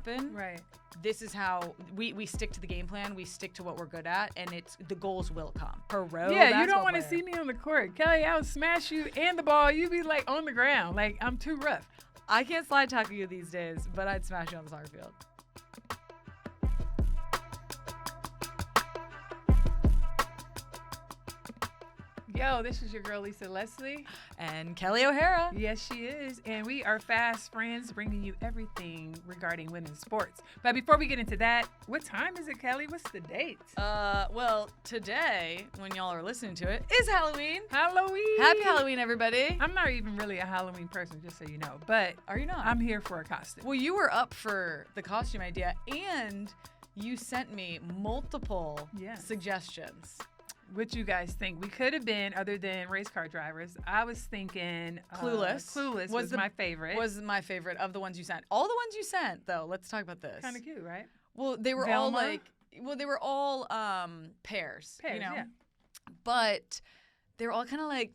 happen. Right. This is how we stick to the game plan. We stick to what we're good at, and the goals will come. Yeah, you don't want to see me on the court. Kelley, I'll smash you and the ball. You be like on the ground. Like, I'm too rough. I can't slide tackle you these days, but I'd smash you on the soccer field. Yo, this is your girl, Lisa Leslie. And Kelley O'Hara. Yes, she is. And we are fast friends bringing you everything regarding women's sports. But before we get into that, what time is it, Kelley? What's the date? Well, today, when y'all are listening to it, is Halloween. Halloween. Happy Halloween, everybody. I'm not even really a Halloween person, just so you know. But are you not? I'm here for a costume. Well, you were up for the costume idea, and you sent me multiple suggestions. What you guys think we could have been other than race car drivers? I was thinking Clueless. Clueless was my favorite. Was my favorite of the ones you sent. All the ones you sent, though. Let's talk about this. Kind of cute, right? Well, they were all pairs. You know? Yeah. But they were all kind of like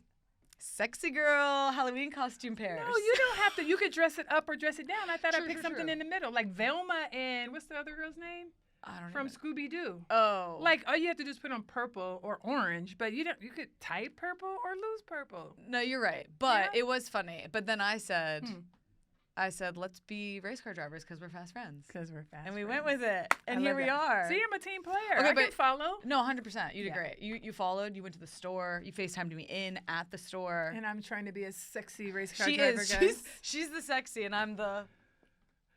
sexy girl Halloween costume pairs. No, you don't have to. You could dress it up or dress it down. I thought I picked something in the middle, like Velma and what's the other girl's name? I don't know. From Scooby-Doo. Oh. Like, all you have to do is put on purple or orange, but you could type purple or lose purple. No, you're right. But it was funny. But then I said, let's be race car drivers because we're fast friends. Because we're fast And we went with it. And here we are. See, I'm a team player. Okay, I can follow. No, 100%. You did great. You followed. You went to the store. You FaceTimed me in at the store. And I'm trying to be a sexy race car driver, guys. She's the sexy, and I'm the...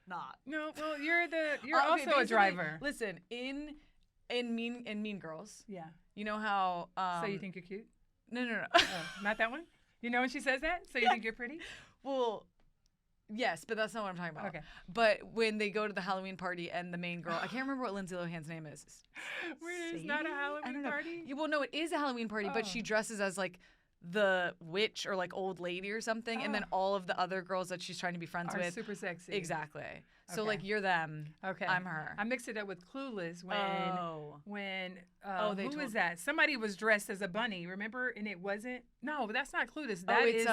not. No, well, you're also a driver. Listen, in Mean Girls. Yeah. You know how so you think you're cute? No. Oh, not that one? You know when she says that? So you think you're pretty? Well, yes, but that's not what I'm talking about. Okay. But when they go to the Halloween party and the main girl, I can't remember what Lindsay Lohan's name is. Wait, it's not a Halloween party? Yeah, well, no, it is a Halloween party, but she dresses as like the witch or like old lady or something, and then all of the other girls that she's trying to be friends with super sexy. Exactly. So like you're them. Okay. I'm her. I mixed it up with Clueless when who was that? Somebody was dressed as a bunny, remember? And it wasn't. No, that's not Clueless. That is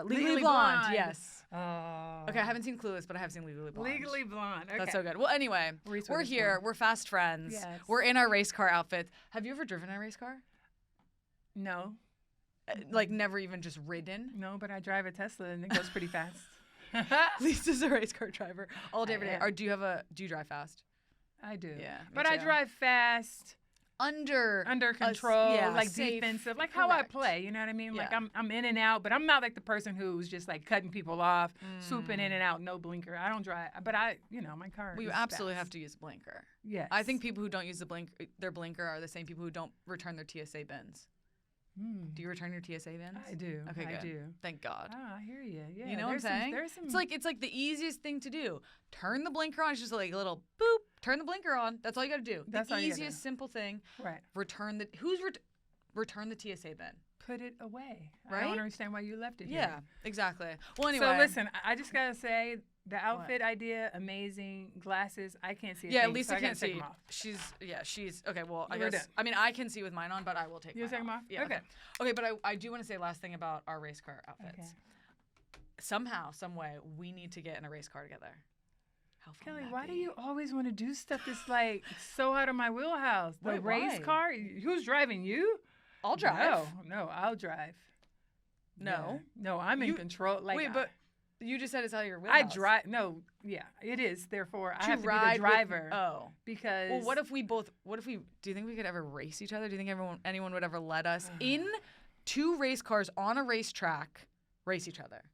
Legally Blonde. Yes. Oh. Okay, I haven't seen Clueless, but I have seen Legally Blonde. Legally Blonde. Okay. That's so good. Well, anyway, we're here. We're fast friends. Yes. We're in our race car outfits. Have you ever driven a race car? No. Like never even just ridden? No, but I drive a Tesla and it goes pretty fast. Lisa's a race car driver all day, every day. Or do you drive fast? I do. Yeah. But I drive fast. Under control, like safe, defensive, like how I play, you know what I mean? Like I'm in and out, but I'm not like the person who's just like cutting people off, swooping in and out, no blinker. I don't drive, but my car. We absolutely have to use a blinker. Yes. I think people who don't use their blinker are the same people who don't return their TSA bins. Do you return your TSA bins? I do. Okay, good. I do. Thank God. Oh, I hear you. Yeah. You know what I'm saying? It's like the easiest thing to do. Turn the blinker on. It's just like a little boop. Turn the blinker on. That's all you got to do. That's the easiest, simple thing. Right. Return the TSA bin. Put it away. Right. I don't understand why you left it here. Yeah, exactly. Well, anyway. So listen, I just gotta say the outfit idea, amazing. Glasses, I can't see. Lisa can't see. She's okay. Well, I guess done. I mean I can see with mine on, but I will take. You'll take them off. Yeah. Okay, but I do want to say last thing about our race car outfits. Okay. Somehow, some way, we need to get in a race car together. How fun Kelley, would that why be? do you always want to do stuff that's like so out of my wheelhouse? The Wait, race why? car? Who's driving? You? I'll drive. No, I'll drive. No. No, I'm in control. Like, wait, but you just said it's out of your wheelhouse. I drive. No, yeah, it is. Therefore, I have to be ride the driver. Oh. Because. Well, what if we? Do you think we could ever race each other? Do you think anyone would ever let us in two race cars on a racetrack race each other?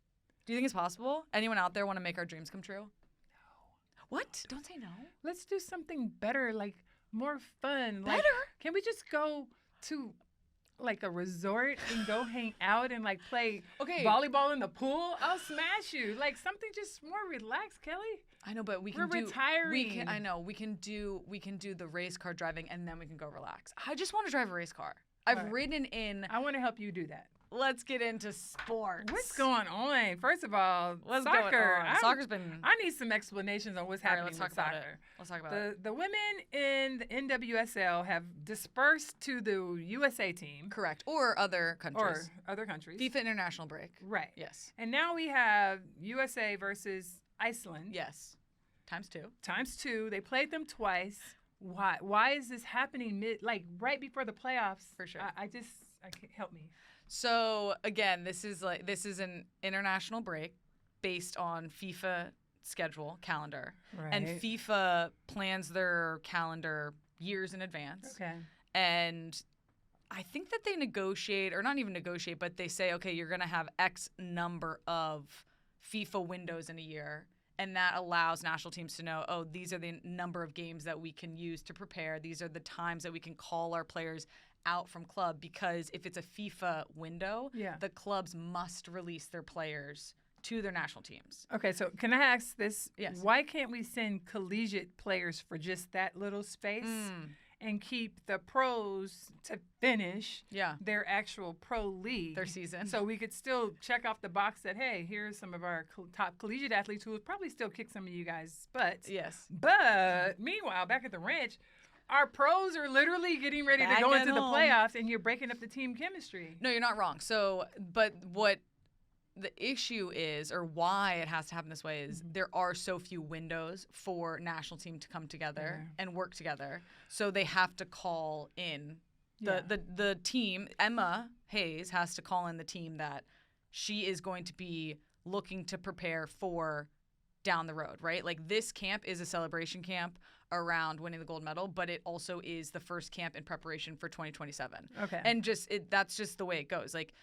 Do you think it's possible? Anyone out there want to make our dreams come true? No. What? Don't say no. Let's do something better, like more fun. Better? Like, can we just go to like a resort and go hang out and like play volleyball in the pool? I'll smash you. Like something just more relaxed, Kelley. I know, but we're retiring. I know we can do the race car driving and then we can go relax. I just want to drive a race car. I've ridden in. I want to help you do that. Let's get into sports. What's going on? First of all, what's soccer. Going on? Soccer's been. I need some explanations on what's happening with soccer. Let's talk about it. The women in the NWSL have dispersed to the USA team. Correct. Or other countries. FIFA international break. Right. Yes. And now we have USA versus Iceland. Yes. Times two. Times two. They played them twice. Why? Why is this happening right before the playoffs? For sure. I can't help me. So again, this is an international break based on FIFA schedule calendar, Right. and FIFA plans their calendar years in advance. Okay. And I think that they negotiate, or not even negotiate, but they say, okay, you're going to have X number of FIFA windows in a year. And that allows national teams to know, oh, these are the number of games that we can use to prepare. These are the times that we can call our players out from club, because if it's a FIFA window, the clubs must release their players to their national teams. Okay, so can I ask this? Yes. Why can't we send collegiate players for just that little space and keep the pros to finish their actual pro league, their season? So we could still check off the box that, hey, here's some of our top collegiate athletes who would probably still kick some of you guys' butts. Yes. But meanwhile, back at the ranch, our pros are literally getting ready to go into the playoffs, and you're breaking up the team chemistry. No, you're not wrong. So, but what the issue is, or why it has to happen this way, is there are so few windows for national team to come together and work together. So they have to call in the team. Emma Hayes has to call in the team that she is going to be looking to prepare for down the road, right? Like, this camp is a celebration camp around winning the gold medal, but it also is the first camp in preparation for 2027. Okay. And that's just the way it goes. Like,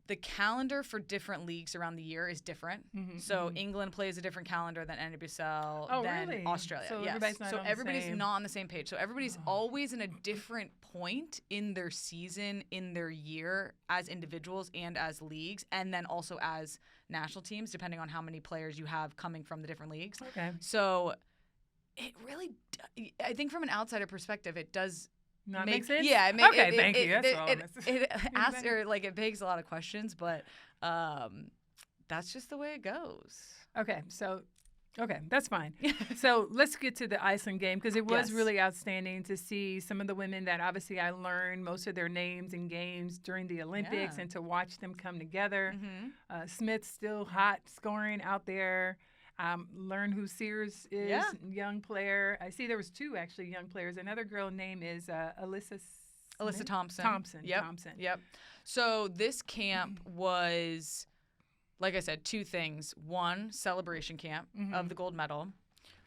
the calendar for different leagues around the year is different. So England plays a different calendar than NWSL, than really? Australia. So yes. everybody's not on the same page. So everybody's always in a different point in their season, in their year, as individuals and as leagues, and then also as national teams, depending on how many players you have coming from the different leagues. Okay. So it really, I think from an outsider perspective, it does not make sense? Yeah. Okay, thank you. That's all. It asks, or like, it begs a lot of questions, but that's just the way it goes. Okay, that's fine. So let's get to the Iceland game, because it was really outstanding to see some of the women that obviously I learned most of their names and games during the Olympics, and to watch them come together. Smith's still hot scoring out there. Learn who Sears is, young player. I see there was two actually young players. Another girl name is Alyssa Thompson. Yep. So this camp was, like I said, two things. One, celebration camp of the gold medal,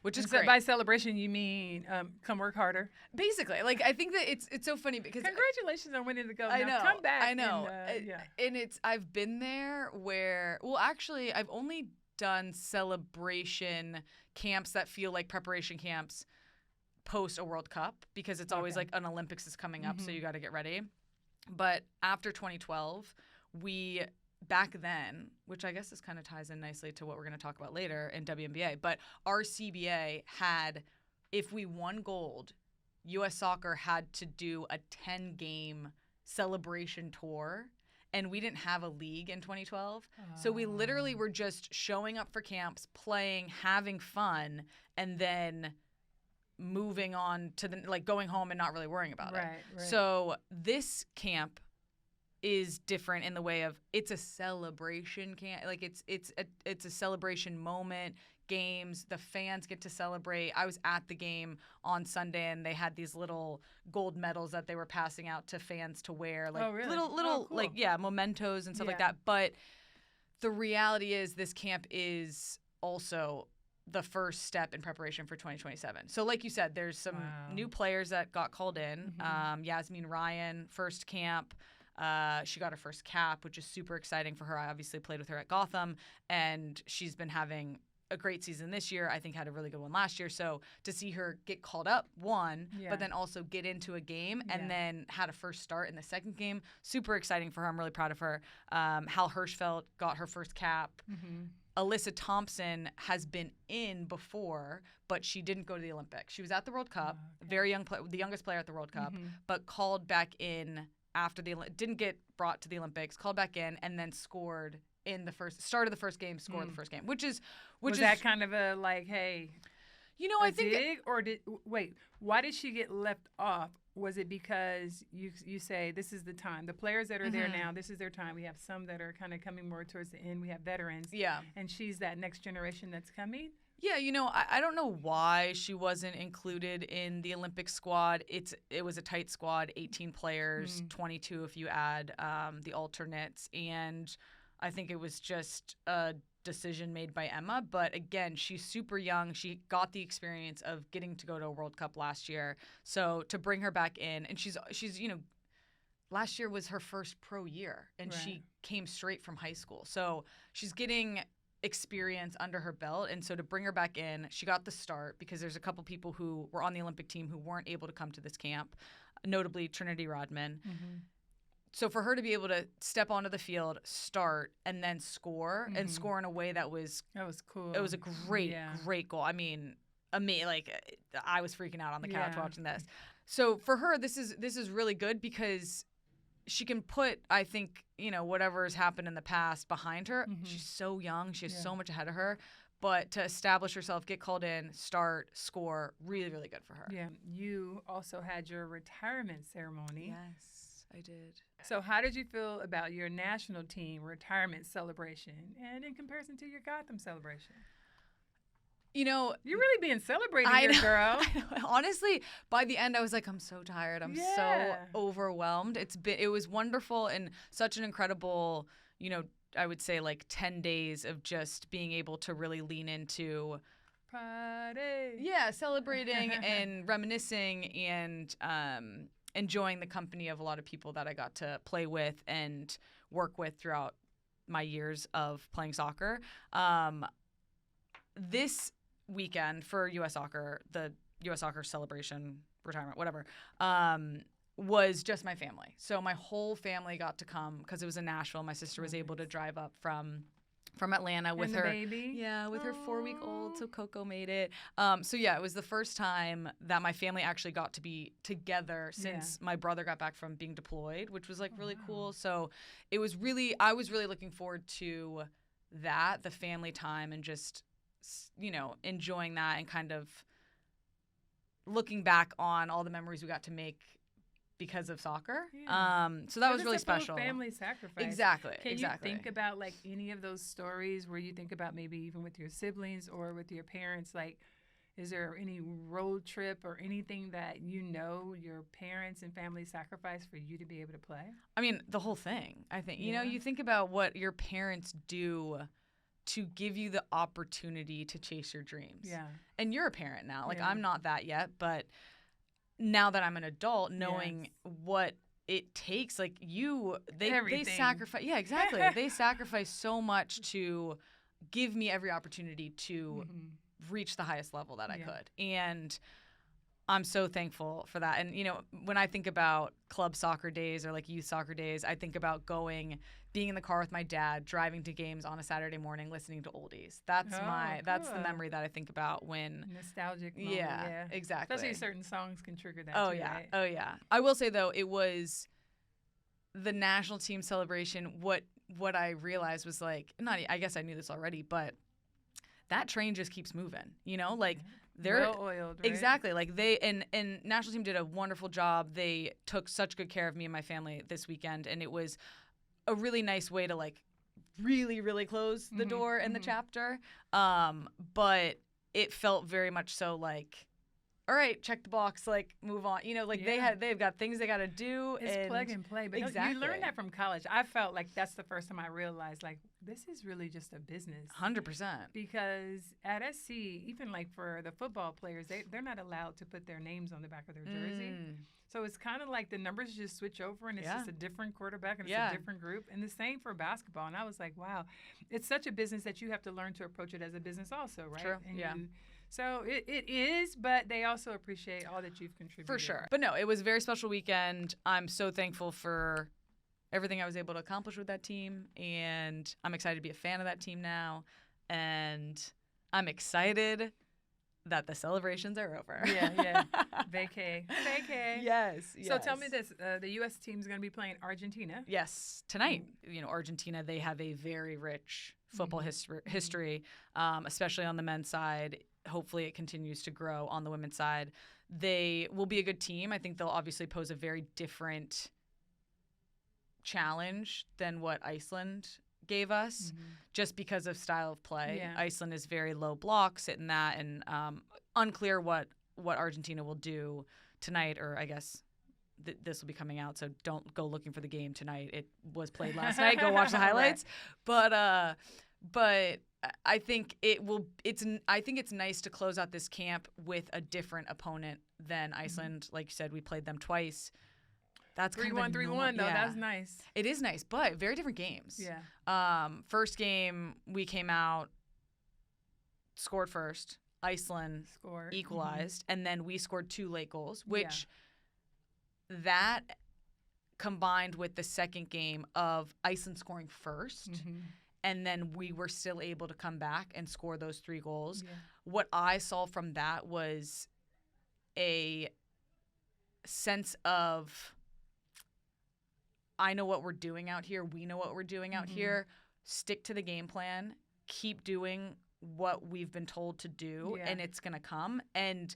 which is great. By celebration, you mean come work harder? Basically. Like, I think that it's so funny because congratulations on winning the gold. I know. Come back. I know. And I've been there where, well, actually, I've only done celebration camps that feel like preparation camps post a World Cup, because it's always like an Olympics is coming up, so you got to get ready. But after 2012, we back then, which I guess this kind of ties in nicely to what we're going to talk about later in WNBA, but our CBA had, if we won gold, U.S. Soccer had to do a 10-game celebration tour. And we didn't have a league in 2012. So we literally were just showing up for camps, playing, having fun, and then moving on to going home and not really worrying about it. Right. So this camp is different in the way of, it's a celebration camp. Like, it's a celebration moment. Games, the fans get to celebrate. I was at the game on Sunday, and they had these little gold medals that they were passing out to fans to wear, like little cool. like mementos and stuff like that. But the reality is, this camp is also the first step in preparation for 2027. So like you said, there's some new players that got called in. Yasmin Ryan, first camp. She got her first cap, which is super exciting for her. I obviously played with her at Gotham, and she's been having a great season this year. I think had a really good one last year. So to see her get called up, but then also get into a game and then had a first start in the second game, super exciting for her. I'm really proud of her. Hal Hirschfeld got her first cap. Alyssa Thompson has been in before, but she didn't go to the Olympics. She was at the World Cup, very young, the youngest player at the World Cup, but called back in after didn't get brought to the Olympics, called back in, and then scored in the first of the first game, scored the first game, which is that kind of a like, hey, I think why did she get left off? was it because you say this is the time? The players that are there now, this is their time. We have some that are kind of coming more towards the end. We have veterans. Yeah. And she's that next generation that's coming. Yeah, I don't know why she wasn't included in the Olympic squad. It was a tight squad, 18 players, 22 if you add the alternates, and I think it was just a decision made by Emma. But again, she's super young. She got the experience of getting to go to a World Cup last year, so to bring her back in, and she's last year was her first pro year, and she came straight from high school, so she's getting experience under her belt. And so to bring her back in, she got the start because there's a couple people who were on the Olympic team who weren't able to come to this camp, notably Trinity Rodman. So for her to be able to step onto the field, start, and then score, and score in a way that was cool. It was a great goal. I mean, I was freaking out on the couch watching this. So for her, this is really good because she can put, I think, whatever has happened in the past behind her. She's so young. She has so much ahead of her. But to establish herself, get called in, start, score, really, really good for her. Yeah. You also had your retirement ceremony. Yes, I did. So how did you feel about your national team retirement celebration and in comparison to your Gotham celebration? You're really being celebrated here, girl. Honestly, by the end, I was like, I'm so tired. I'm so overwhelmed. It was wonderful and such an incredible, I would say like 10 days of just being able to really lean into party. Yeah, celebrating and reminiscing and enjoying the company of a lot of people that I got to play with and work with throughout my years of playing soccer. This weekend for U.S. Soccer, the U.S. Soccer celebration, retirement, whatever, was just my family. So my whole family got to come because it was in Nashville. My sister was able to drive up from Atlanta with her baby. Yeah, with her 4-week-old. So Coco made it. So yeah, it was the first time that my family actually got to be together since my brother got back from being deployed, which was like really cool. So I was really looking forward to that, the family time, and just enjoying that and kind of looking back on all the memories we got to make because of soccer. So that was really special. Family sacrifice. Exactly. Can you think about like any of those stories where you think about maybe even with your siblings or with your parents, like is there any road trip or anything that your parents and family sacrificed for you to be able to play? I mean, the whole thing. I think you think about what your parents do to give you the opportunity to chase your dreams. Yeah. And you're a parent now. Like I'm not that yet, but now that I'm an adult, knowing what it takes, like they sacrifice. Yeah, exactly. They sacrifice so much to give me every opportunity to reach the highest level that I could. And I'm so thankful for that. And, when I think about club soccer days or like youth soccer days, I think about being in the car with my dad, driving to games on a Saturday morning, listening to oldies. That's the memory that I think about when nostalgic moment. Yeah, exactly. Especially certain songs can trigger that. Oh too, yeah. right? Oh yeah. I will say though, it was the national team celebration. What I realized was like, I guess I knew this already, but that train just keeps moving. They're well oiled, right? Exactly. Like and national team did a wonderful job. They took such good care of me and my family this weekend, and it was a really nice way to like really, really close the door in the chapter. But it felt very much so like, all right, check the box, like move on. They've got things they got to do. It's plug and play. But exactly. You learn that from college. I felt like that's the first time I realized like this is really just a business. 100%. Because at SC, even like for the football players, they're not allowed to put their names on the back of their jersey. So it's kind of like the numbers just switch over and it's just a different quarterback and it's a different group. And the same for basketball. And I was like, wow, it's such a business that you have to learn to approach it as a business also, right? True. And so it is, but they also appreciate all that you've contributed. For sure. But no, it was a very special weekend. I'm so thankful for everything I was able to accomplish with that team. And I'm excited to be a fan of that team now. And I'm excited that the celebrations are over. Yeah. Vacay. Yes. So tell me this, the U.S. team is going to be playing Argentina. Yes, tonight. Argentina, they have a very rich football history, especially on the men's side. hopefully it continues to grow on the women's side. They will be a good team. I think they'll obviously pose a very different challenge than what Iceland gave us, just because of style of play. Yeah. Iceland is very low block, sit in that, and unclear what Argentina will do tonight, or I guess this will be coming out, so don't go looking for the game tonight. It was played last night. Go watch the highlights. Right. But I think I think it's nice to close out this camp with a different opponent than Iceland. Like you said, we played them twice. That's 3-1, 3-1 though. That's nice. It is nice, but very different games. Yeah. First game we came out, scored first. Iceland equalized, and then we scored 2 late goals, which that combined with the second game of Iceland scoring first, and then we were still able to come back and score those 3 goals. Yeah. What I saw from that was a sense of, I know what we're doing out here. We know what we're doing out here. Stick to the game plan. Keep doing what we've been told to do, and it's going to come. And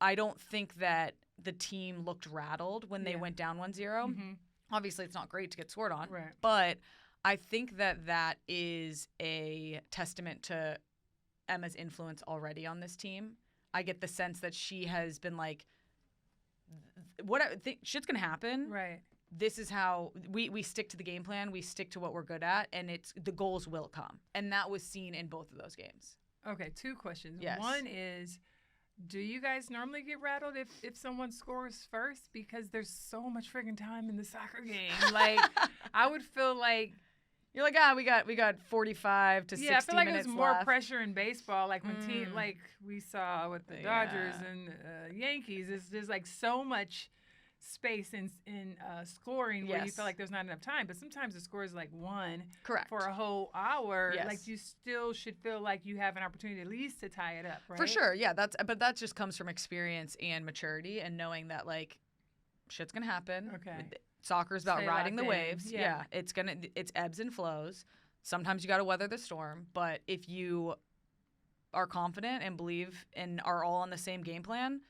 I don't think that the team looked rattled when they went down 1-0. Obviously, it's not great to get scored on, but I think that is a testament to Emma's influence already on this team. I get the sense that she has been like, shit's going to happen. Right. This is how we stick to the game plan. We stick to what we're good at, and the goals will come. And that was seen in both of those games. Okay, 2 questions. Yes. One is, do you guys normally get rattled if someone scores first? Because there's so much friggin' time in the soccer game. Like, I would feel like you're like, we got 45 to 60 minutes left. Yeah, I feel like there's more pressure in baseball. Like when like we saw with the Dodgers and Yankees, it's just like so much space in scoring where you feel like there's not enough time. But sometimes the score is like 1 for a whole hour. Yes. Like you still should feel like you have an opportunity at least to tie it up, right? For sure, yeah. But that just comes from experience and maturity and knowing that like shit's gonna happen. Okay. Soccer's about riding the waves. Yeah. It's ebbs and flows. Sometimes you got to weather the storm. But if you are confident and believe and are all on the same game plan,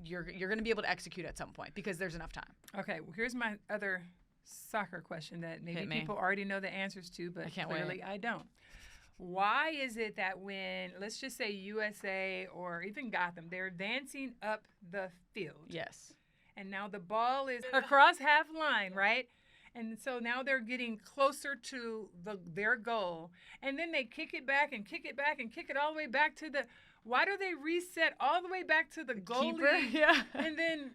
you're going to be able to execute at some point because there's enough time. Okay, well, here's my other soccer question that maybe people already know the answers to, but clearly I don't. Why is it that when, let's just say USA or even Gotham, they're dancing up the field? Yes. And now the ball is across half line, right? And so now they're getting closer to their goal. And then they kick it back and kick it back and kick it all the way back to the... Why do they reset all the way back to the goalie? Keeper? Yeah. And then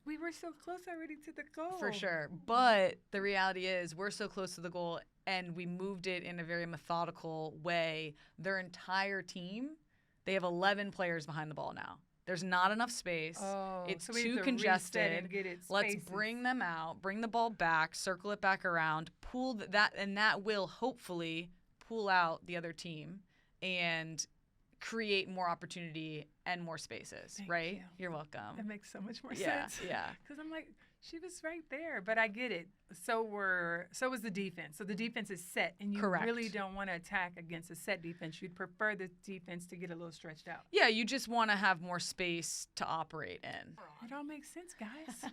we were so close already to the goal. For sure. But the reality is we're so close to the goal and we moved it in a very methodical way. Their entire team, they have 11 players behind the ball now. There's not enough space. Oh, it's so too congested. And get it Let's bring them out, bring the ball back, circle it back around, pull that, and that will hopefully pull out the other team and create more opportunity and more spaces, right? You're welcome. That makes so much more sense. Yeah. Because I'm like, she was right there, but I get it. So was the defense. So the defense is set, and you really don't want to attack against a set defense. You'd prefer the defense to get a little stretched out. Yeah, you just want to have more space to operate in. It all makes sense, guys.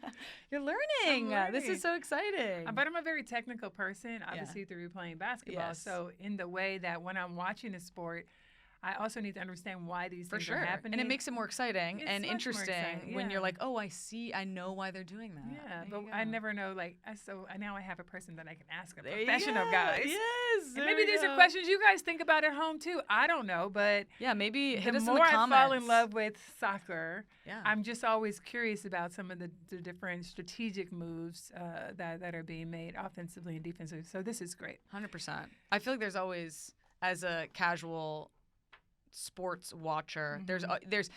You're learning. This is so exciting. But I'm a very technical person, obviously through playing basketball. Yes. So in the way that when I'm watching a sport, I also need to understand why these things are happening. And it makes it more exciting and interesting when you're like, oh, I know why they're doing that. Yeah, but I never know, now I have a person that I can ask, a professional, guys. Yes. And maybe these are questions you guys think about at home too. I don't know, but yeah, maybe hit us in the more comments. I fall in love with soccer, I'm just always curious about some of the different strategic moves that are being made offensively and defensively. So this is great. 100%. I feel like there's always, as a casual sports watcher, there's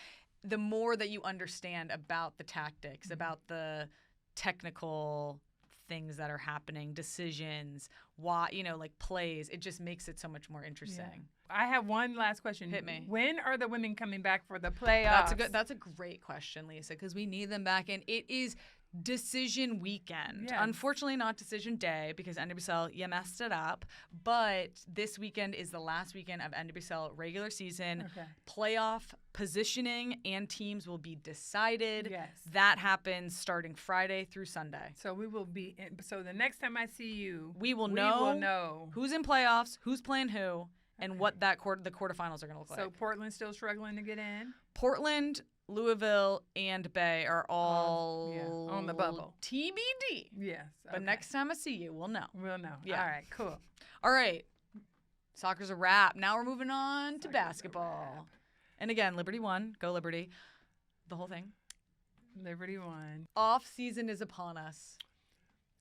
the more that you understand about the tactics, about the technical things that are happening, decisions, why, like plays, it just makes it so much more interesting. Yeah. I have one last question. Hit me. When are the women coming back for the playoffs? That's a great question, Lisa, because we need them back, and it is decision weekend. Yes. Unfortunately, not decision day because NWSL, you messed it up. But this weekend is the last weekend of NWSL regular season. Okay. Playoff positioning and teams will be decided. Yes. That happens starting Friday through Sunday. So we will be in, so the next time I see you, We will know who's in playoffs, who's playing who, and what the quarterfinals are going to look like. So Portland's still struggling to get in? Portland, Louisville, and Bay are all on the bubble. TBD. Yes. But okay. next time I see you, we'll know. We'll know. Yeah. All right, cool. All right. Soccer's a wrap. Now we're moving on to basketball. And again, Liberty won. Go Liberty. The whole thing. Liberty won. Off season is upon us.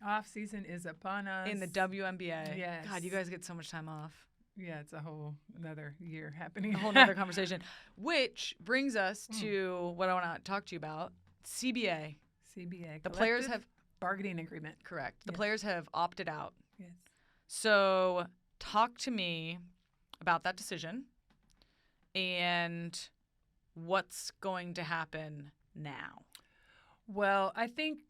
Off season is upon us. In the WNBA. Yes. God, you guys get so much time off. Yeah, it's a whole another year happening. A whole nother conversation. Which brings us to what I want to talk to you about. CBA. CBA. The players have bargaining agreement. Correct. The Yes. players have opted out. Yes. So talk to me about that decision and what's going to happen now. Well, I think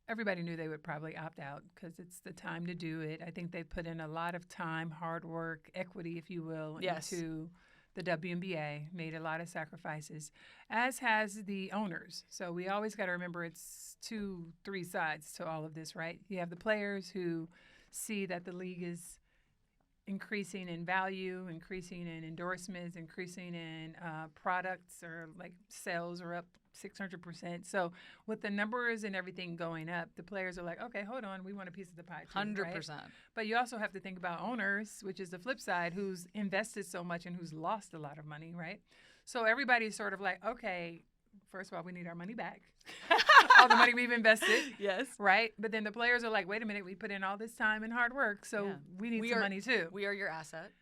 everybody knew they would probably opt out because it's the time to do it. I think they put in a lot of time, hard work, equity, if you will, into the WNBA, made a lot of sacrifices, as has the owners. So we always got to remember it's 2-3 sides to all of this, right? You have the players who see that the league is increasing in value, increasing in endorsements, increasing in products, or like sales are up 600%. So with the numbers and everything going up, the players are like, okay, hold on, we want a piece of the pie too, 100%. right? But you also have to think about owners, which is the flip side, who's invested so much and who's lost a lot of money, right? So everybody's sort of like, okay, first of all, we need our money back. All the money we've invested. Yes. Right? But then the players are like, wait a minute, we put in all this time and hard work, so we need some money too. We are your asset.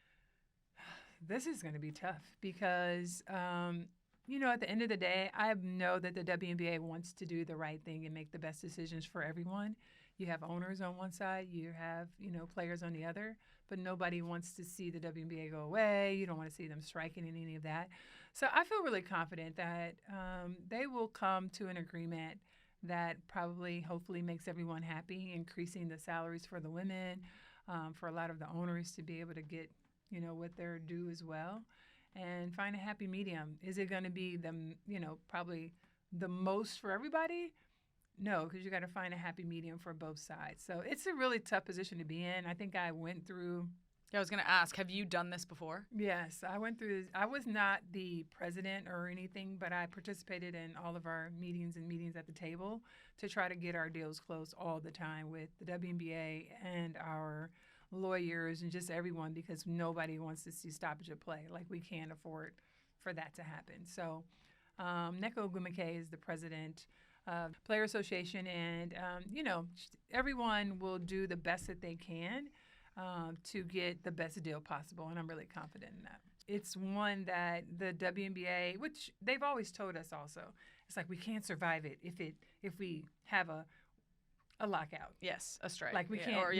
This is going to be tough because, at the end of the day, I know that the WNBA wants to do the right thing and make the best decisions for everyone. You have owners on one side, you have, players on the other, but nobody wants to see the WNBA go away. You don't want to see them striking in any of that. So I feel really confident that they will come to an agreement that probably, hopefully, makes everyone happy, increasing the salaries for the women, for a lot of the owners to be able to get, what they're due as well, and find a happy medium. Is it going to be probably the most for everybody? No, because you got to find a happy medium for both sides. So it's a really tough position to be in. I think I went through. Yeah, I was going to ask, have you done this before? Yes, I went through this. I was not the president or anything, but I participated in all of our meetings at the table to try to get our deals closed all the time with the WNBA and our lawyers and just everyone, because nobody wants to see stoppage of play. Like, we can't afford for that to happen. So Neko Gumake is the president of Player Association, and, everyone will do the best that they can to get the best deal possible, and I'm really confident in that. It's one that the WNBA, which they've always told us also, it's like we can't survive it if we have a lockout. Yes, a strike. Like we can't. Or,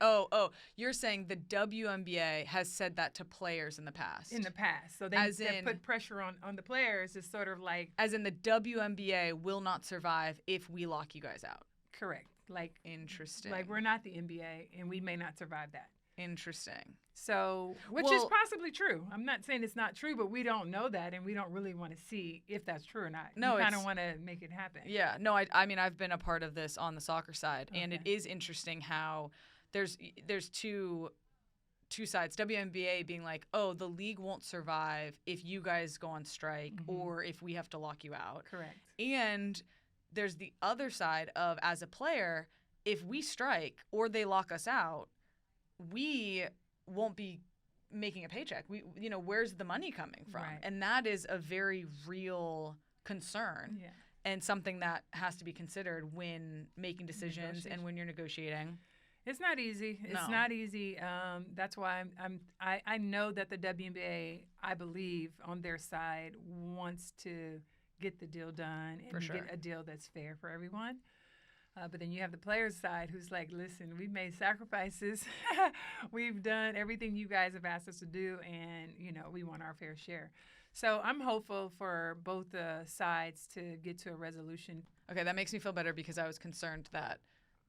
Oh, you're saying the WNBA has said that to players in the past. In the past, so they put pressure on the players. It's sort of like, as in the WNBA will not survive if we lock you guys out. Correct. Like, interesting. Like, we're not the NBA, and we may not survive that. Interesting. So, which is possibly true. I'm not saying it's not true, but we don't know that, and we don't really want to see if that's true or not. No, we kind of want to make it happen. Yeah. No, I mean, I've been a part of this on the soccer side, and it is interesting how there's two sides. WNBA being like, oh, the league won't survive if you guys go on strike or if we have to lock you out. Correct. And there's the other side of, as a player, if we strike or they lock us out, we won't be making a paycheck. Where's the money coming from? Right. And that is a very real concern and something that has to be considered when making decisions and when you're negotiating. It's not easy. It's not easy. That's why I know that the WNBA, I believe, on their side, wants to get the deal done and get a deal that's fair for everyone. But then you have the players' side who's like, listen, we've made sacrifices. We've done everything you guys have asked us to do, and, we want our fair share. So I'm hopeful for both sides to get to a resolution. Okay, that makes me feel better because I was concerned that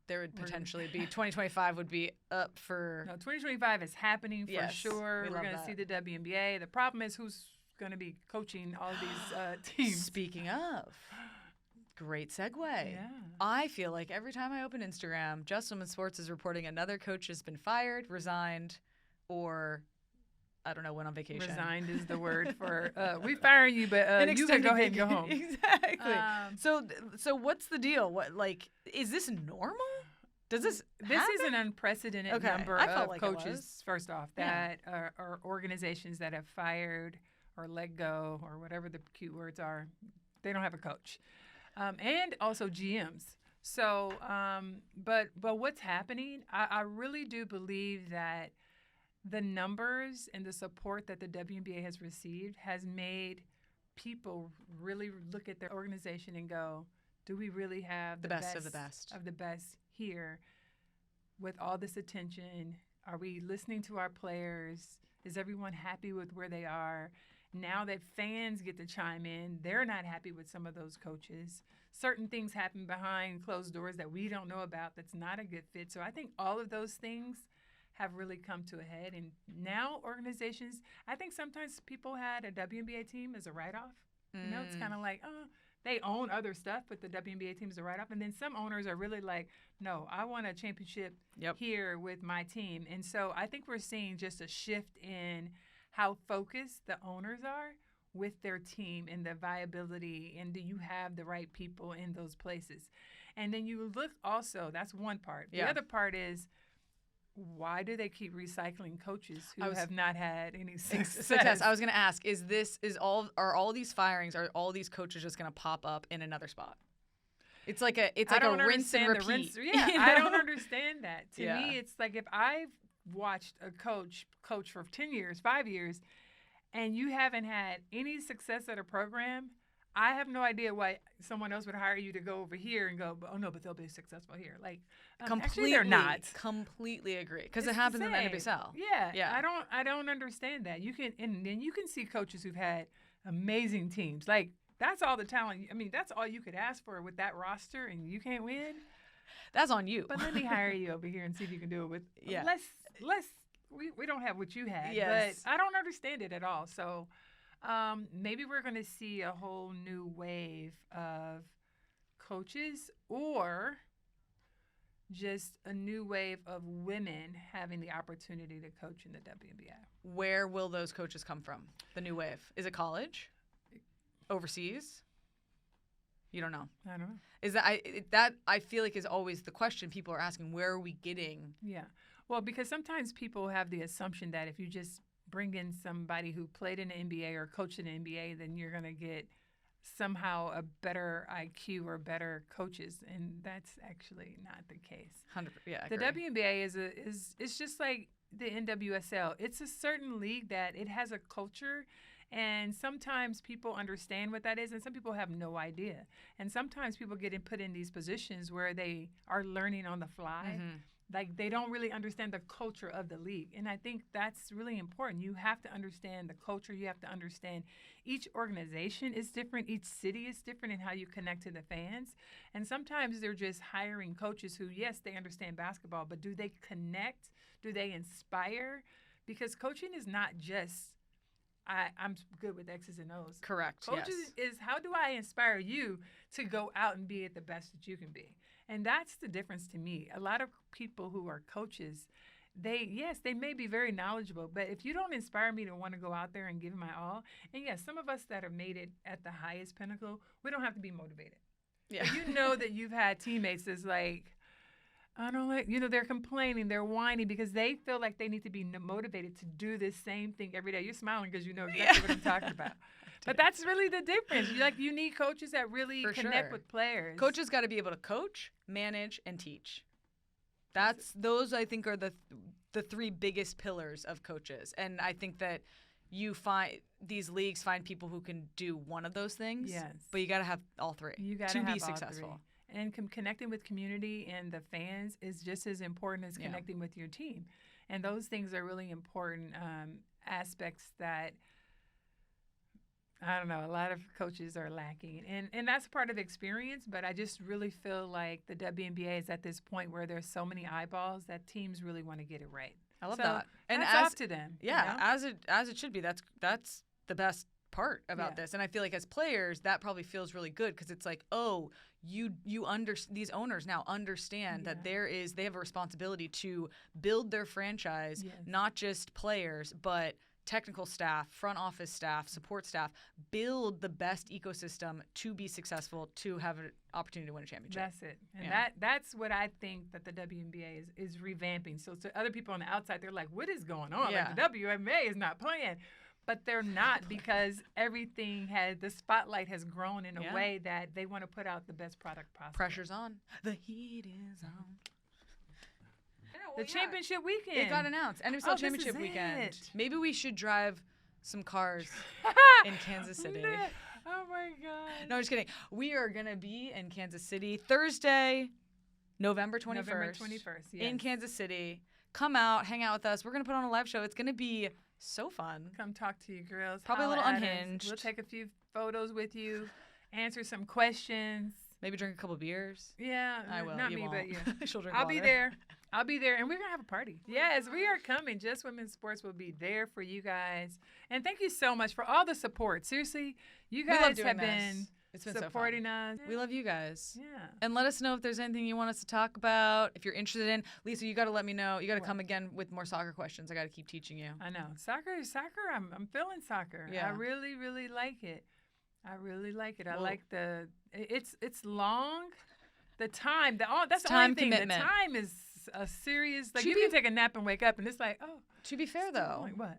there would potentially be 2025 would be up for. No, 2025 is happening for sure. We're going to see the WNBA. The problem is who's going to be coaching all these teams. Speaking of, great segue. Yeah. I feel like every time I open Instagram, Just Women's Sports is reporting another coach has been fired, resigned, or I don't know, went on vacation. Resigned is the word for we fire you, but you can go ahead and go home. Exactly. So what's the deal? What is this normal? Does this is an unprecedented number of like coaches, first off, that are organizations that have fired or let go or whatever the cute words are. They don't have a coach. And also GMs. So, but what's happening, I really do believe that the numbers and the support that the WNBA has received has made people really look at their organization and go, do we really have the best of the best here with all this attention? Are we listening to our players? Is everyone happy with where they are? Now that fans get to chime in, they're not happy with some of those coaches. Certain things happen behind closed doors that we don't know about that's not a good fit. So I think all of those things have really come to a head. And now organizations, I think sometimes people had a WNBA team as a write-off. You know, it's kind of like, oh, they own other stuff, but the WNBA team is a write-off. And then some owners are really like, no, I want a championship here with my team. And so I think we're seeing just a shift in how focused the owners are with their team and the viability, and do you have the right people in those places? And then you look also, that's one part. The other part is, why do they keep recycling coaches who have not had any success? I was going to ask, are all these firings, are all these coaches just going to pop up in another spot? It's like a rinse and repeat. I don't understand that. To me, it's like if I've watched a coach for 10 years, 5 years, and you haven't had any success at a program, I have no idea why someone else would hire you to go over here and go, oh, no, but they'll be successful here. Like, actually, they're not. Completely agree. Because it happens in the NWSL. Yeah. I don't understand that. And then you can see coaches who've had amazing teams. Like, that's all the talent. I mean, that's all you could ask for with that roster, and you can't win. That's on you. But let me hire you over here and see if you can do it with less. We don't have what you had. Yes. But I don't understand it at all. So maybe we're going to see a whole new wave of coaches, or just a new wave of women having the opportunity to coach in the WNBA. Where will those coaches come from? The new wave? Is it college? Overseas? You don't know. I don't know. Is that I feel like is always the question people are asking. Where are we getting? Yeah. Well, because sometimes people have the assumption that if you just bring in somebody who played in the NBA or coached in the NBA, then you're going to get somehow a better IQ or better coaches, and that's actually not the case. 100%. Yeah. The WNBA is just like the NWSL. It's a certain league that it has a culture. And sometimes people understand what that is, and some people have no idea. And sometimes people get put in these positions where they are learning on the fly. Mm-hmm. Like, they don't really understand the culture of the league. And I think that's really important. You have to understand the culture. You have to understand each organization is different. Each city is different in how you connect to the fans. And sometimes they're just hiring coaches who, yes, they understand basketball, but do they connect? Do they inspire? Because coaching is not just I'm good with X's and O's. Correct. Coaches is how do I inspire you to go out and be at the best that you can be? And that's the difference to me. A lot of people who are coaches, they may be very knowledgeable, but if you don't inspire me to want to go out there and give my all, and yes, some of us that have made it at the highest pinnacle, we don't have to be motivated. Yeah. But you know that you've had teammates that's like, I don't like, they're complaining, they're whining because they feel like they need to be motivated to do this same thing every day. You're smiling because you know exactly what I'm talking about. But that's really the difference. You need coaches that really connect with players. Coaches got to be able to coach, manage, and teach. Those I think are the three biggest pillars of coaches. And I think that these leagues find people who can do one of those things. Yes. But you got to have all three to be successful. And connecting with community and the fans is just as important as connecting with your team. And those things are really important aspects that I don't know. A lot of coaches are lacking, and that's part of the experience. But I just really feel like the WNBA is at this point where there's so many eyeballs that teams really want to get it right. I love that. And it's off to them. Yeah, you know? as it should be. That's the best part about this. And I feel like as players, that probably feels really good because it's like, oh, these owners now understand that they have a responsibility to build their franchise, not just players, but technical staff, front office staff, support staff, build the best ecosystem to be successful, to have an opportunity to win a championship. That's it. And that's what I think that the WNBA is revamping. So to other people on the outside, they're like, what is going on? Like the WNBA is not playing. But they're not because the spotlight has grown in a way that they want to put out the best product possible. Pressure's on. The heat is on. The championship weekend. It got announced. NWSL championship weekend. Maybe we should drive some cars in Kansas City. Oh my God. No, just kidding. We are going to be in Kansas City Thursday, November 21st. November 21st, yes. In Kansas City. Come out, hang out with us. We're going to put on a live show. It's going to be so fun. Come talk to you girls. Probably a little unhinged. We'll take a few photos with you, answer some questions. Maybe drink a couple beers. Yeah. I will. Not you me, won't. but you. She'll drink I'll water. be there. I'll be there, and we're going to have a party. Yes, we are coming. Just Women's Sports will be there for you guys. And thank you so much for all the support. Seriously, you guys have been supporting us. We love you guys. Yeah. And let us know if there's anything you want us to talk about, if you're interested in. Lisa, you got to let me know. You got to come again with more soccer questions. I got to keep teaching you. I know. Soccer, I'm feeling soccer. Yeah. I really, really like it. I really like it. I like it's long. The time, that's the only thing. Commitment. The time is a serious, like you can take a nap and wake up and it's like, oh. To be fair though. What?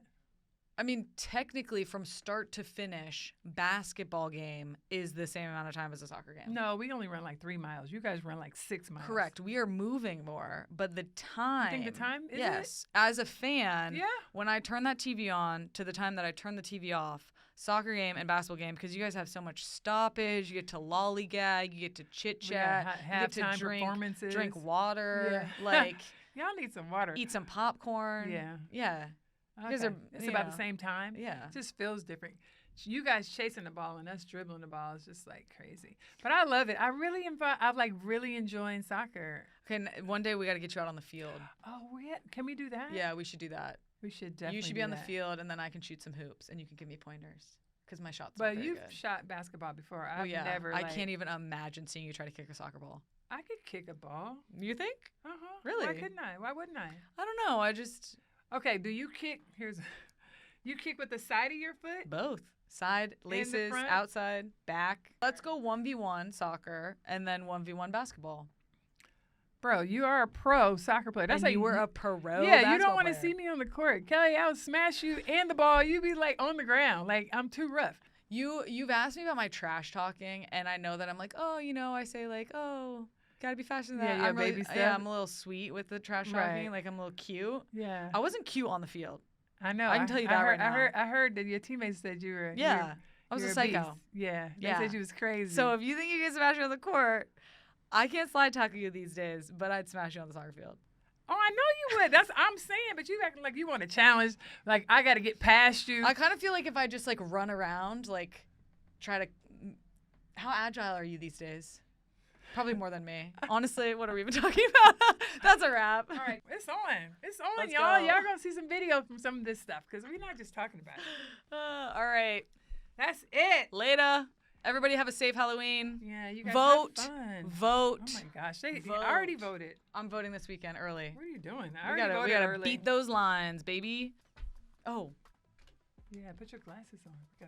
I mean, technically from start to finish, basketball game is the same amount of time as a soccer game. No, we only run like 3 miles. You guys run like 6 miles. Correct. We are moving more, but the time. You think the time is Yes. As a fan, yeah. When I turn that TV on to the time that I turn the TV off, soccer game and basketball game, because you guys have so much stoppage. You get to lollygag, you get to chit chat, you get to drink water, like y'all need some water, eat some popcorn. Yeah. Okay. It's about the same time. Yeah, it just feels different. You guys chasing the ball and us dribbling the ball is just like crazy. But I love it. I'm like really enjoying soccer. Okay, one day we got to get you out on the field. Oh, can we do that? Yeah, we should do that. We should definitely. You should be on the field, and then I can shoot some hoops, and you can give me pointers because my shots. But you've shot basketball before. I've never. I can't even imagine seeing you try to kick a soccer ball. I could kick a ball. You think? Really? Why couldn't I? Why wouldn't I? I don't know. I just. Okay. Do you kick? You kick with the side of your foot? Both. Side, laces, outside, back. Let's go 1v1 soccer and then 1v1 basketball. Bro, you are a pro soccer player. That's like you were a pro. Yeah, you don't want to see me on the court. Kelley, I'll smash you and the ball. You be like on the ground. Like I'm too rough. You've asked me about my trash talking, and I know that I'm like, oh, I say like, oh, gotta be faster than that. Yeah, baby stuff. Yeah, I'm a little sweet with the trash talking. Like I'm a little cute. Yeah. I wasn't cute on the field. I know. I can tell you that right now. I heard that your teammates said you were. Yeah. I was a psycho. Yeah. They said you was crazy. So if you think you can smash me on the court, I can't slide tackle you these days, but I'd smash you on the soccer field. Oh, I know you would. That's I'm saying, but you acting like you want a challenge. Like I got to get past you. I kind of feel like if I just like run around, like try to. How agile are you these days? Probably more than me. Honestly, what are we even talking about? That's a wrap. All right, it's on. It's on, Let's y'all. go. Y'all gonna see some video from some of this stuff because we're not just talking about it. All right. That's it. Later. Everybody have a safe Halloween. Yeah, you guys vote. have fun. Vote. Oh my gosh, I Vote. already voted. I'm voting this weekend early. What are you doing? We gotta beat those lines, baby. Oh. Yeah, put your glasses on. Go.